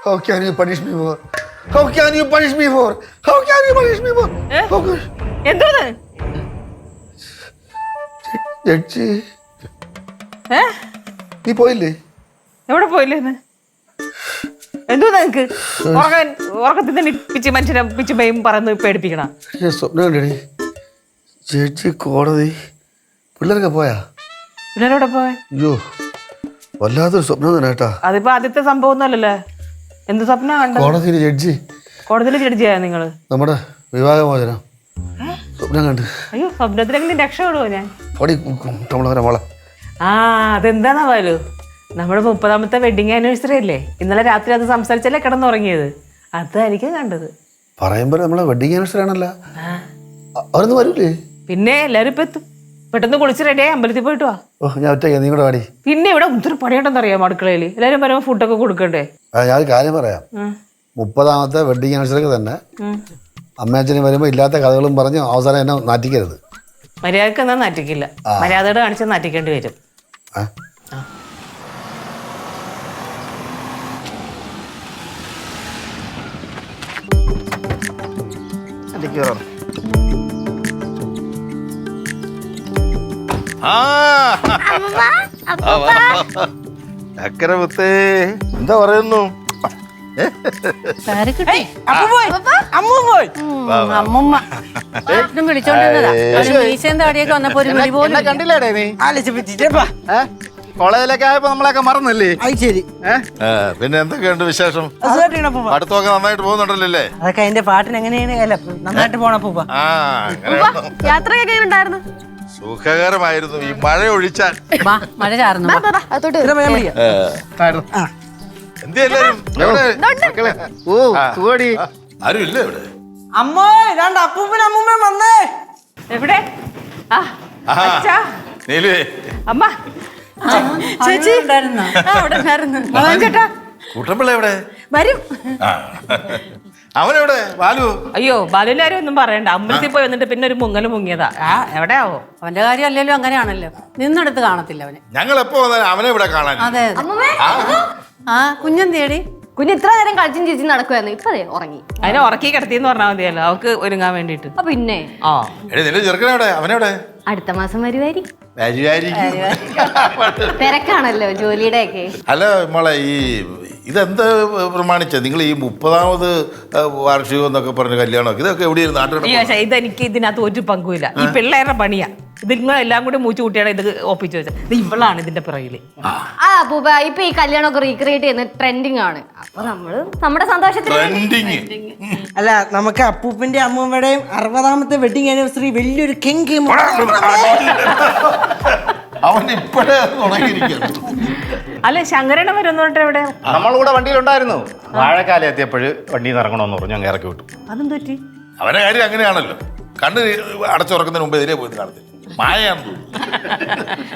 How can you punish me for? How can you punish me for? How can you punish me for? How can... എന്തോന്ന് judge ഏ നീ പോയില്ലേ? എവിടെ പോയില്ലേന്ന് എന്തോ നിനക്ക് ഉറക്കത്തിൽ തന്നെ പിച്ച് മനുഷ്യനെ പിച്ച് ഭയം പറന്ന് പേടിപ്പിക്കണ ഞാൻ സ്വപ്നം കണ്ടടി. ജഡ്ജി കോടതി പിള്ളേരൊക്കെ പോയാ? പിള്ളേരോടെ പോയ അയ്യോ വല്ലാത്തൊരു സ്വപ്നം തന്നെ കേട്ടാ. അതിപ്പോ ആദ്യത്തെ സംഭവം ഒന്നുമല്ലല്ലേ. എന്ത് സ്വപ്നം കണ്ടത്? കോടതിയിൽ ജഡ്ജി കോടതിയിൽ ജഡ്ജിയാ നിങ്ങള്? നമ്മുടെ വിവാഹമോചനം സ്വപ്നം കണ്ട്. അയ്യോ സ്വപ്നത്തിലെങ്കിലും രക്ഷപ്പെടുവോ ഞാൻ? ഓടി നമ്മളവരെ മോളെ. ആ അതെന്താണാവാലോ, നമ്മുടെ 30ാമത്തെ വെഡിങ് ആനിവേഴ്സറി അല്ലേ. ഇന്നലെ രാത്രി അത് സംസാരിച്ചല്ലേ കിടന്നുറങ്ങിയത്. അതായിരിക്കും കണ്ടത്. പറയുമ്പോ നമ്മളെ വെഡിങ് ആനിവേഴ്സറി ആണല്ലോ. അവരൊന്നും വരൂലേ? പിന്നെ എല്ലാരും ഇപ്പൊ എത്തും. പെട്ടെന്ന് കുളിച്ച് റെഡിയായി അമ്പലത്തിൽ പോയിട്ട് വാ. ഓ ഞാൻ ഒറ്റയ്ക്ക്, നീ കൂടെ പാടി. പിന്നെ ഇവിടെ ഒത്തിരി പണിയുണ്ടെന്ന് അറിയാം അടുക്കളയിൽ. എല്ലാരും പറയുമ്പോൾ ഫുഡൊക്കെ കൊടുക്കണ്ടേ? ഞാൻ കാര്യം പറയാം. 30ാമത്തെ വെഡിങ് ആനിവേഴ്സറിക്ക് തന്നെ അമ്മയച്ഛനും വരുമ്പോ ഇല്ലാത്ത കഥകളും പറഞ്ഞ് അവസാനം എന്നെ നാറ്റിക്കരുത്. മര്യാദക്ക് എന്നാ നാറ്റിക്കില്ല. മര്യാദയോട് കാണിച്ചാൽ നാറ്റിക്കേണ്ടി വരും. ചക്കരമുത്തേ എന്താ പറയുന്നു? കണ്ടില്ലേടേ നീ? കോളേജിലൊക്കെ ആയപ്പോ നമ്മളൊക്കെ മറന്നല്ലേ? ശരി. പിന്നെ എന്തൊക്കെയുണ്ട് വിശേഷം? അടുത്തൊക്കെ നന്നായിട്ട് പോകുന്നുണ്ടല്ലേ? അതൊക്കെ അതിന്റെ പാട്ടിന് എങ്ങനെയാണ് നന്നായിട്ട് പോണപ്പൂപ്പ. യാത്രയൊക്കെ ഉണ്ടായിരുന്നു? സുഖകരമായിരുന്നു. ഈ മഴ ഒഴിച്ചാൽ. മഴ ചാർന്നു. എന്ത് എല്ലാരും ഓ സുഖടി. ആരും ഇല്ല ഇവിടെ? അമ്മോ രണ്ട് അപ്പൂപ്പനും അമ്മൂമ്മയും വന്നേ. എവിടെ? നീലുവേ അമ്മ ചേച്ചി ചേട്ടാ കൂട്ടമ്പിള്ള എവിടെ? വരും. അവനെവിടെ? ബാലു? അയ്യോ ബാലുലാരും ഒന്നും പറയണ്ട. അമ്പലത്തിൽ പോയി വന്നിട്ട് പിന്നെ ഒരു മുങ്ങല് മുങ്ങിയതാ. എവിടെയാവോ? അവന്റെ കാര്യം അല്ലല്ലോ അങ്ങനെയാണല്ലോ. നിന്നെടുത്ത് കാണത്തില്ല അവനെ. ഞങ്ങൾ എപ്പോ വന്നാലും അവനെ ഇവിടെ കാണാൻ. അതെ ആ കുഞ്ഞെന്തേടി? കുഞ്ഞ് ഇത്ര നേരം കളിച്ചും ചിരിച്ചും നടക്കുവായിരുന്നു. ഇപ്പൊ ഉറങ്ങി. അതിനെ ഉറക്കി കിടത്തിന്ന് പറഞ്ഞാൽ മതിയല്ലോ അവക്ക് ഒരുങ്ങാൻ വേണ്ടിട്ട്. പിന്നെ നിന്റെ ചെറുക്കനെവിടെ? അവനെവിടെ? അടുത്ത മാസം വരുമായിരിക്കും. തിരക്കാണല്ലോ ജോലിയുടെ ഒക്കെ. അല്ല മോളെ, ഈ ഇതെന്ത് പ്രമാണിച്ച നിങ്ങൾ ഈ 30ാമത് വാർഷികം എന്നൊക്കെ പറഞ്ഞ കല്യാണം ഇതൊക്കെ എവിടെയായിരുന്നു? നാട്ടിൽ ഇതെനിക്ക് ഇതിനകത്ത് ഒരു പങ്കുമില്ല. ഈ പിള്ളേരുടെ പണിയാ. ഇത് നിങ്ങളെല്ലാം കൂടി മൂച്ചു കൂട്ടിയാണ് ഇത് ഒപ്പിച്ചു വെച്ചത്. ഇത് ഇവളാണ് ഇതിന്റെ പിറകില്. പൂപ്പ ഇപ്പൊ ഈ കല്യാണമൊക്കെ റീക്രിയേറ്റ് ചെയ്യുന്ന ട്രെൻഡിങ് ആണ്. അപ്പൊ നമ്മള് നമ്മുടെ സന്തോഷത്തിന് അല്ല നമുക്ക് അപ്പൂപ്പന്റെ അമ്മൂമ്മയുടെയും 60ാമത്തെ വെഡിങ് ആനിവേഴ്സറി വലിയൊരു കെങ്കി. അവൻ ഇപ്പോഴേ തുടങ്ങിയിരിക്കുന്നു. അല്ല ശങ്കരനെ വരുന്നോട്ടെ എവിടെ? നമ്മളിവിടെ വണ്ടിയിലുണ്ടായിരുന്നു. വാഴക്കാലം എത്തിയപ്പോഴ് വണ്ടിയിൽ ഇറങ്ങണമെന്ന് പറഞ്ഞു ഞങ്ങൾ ഇറക്കി വിട്ടു. അതും തെറ്റി. അവന്റെ കാര്യം അങ്ങനെയാണല്ലോ. കണ്ണ് അടച്ചുറക്കുന്നതിന് മുമ്പ് ഇതിനെ പോയി കാണത്തില്ല. മായയാന്ന് തോന്നുന്നു.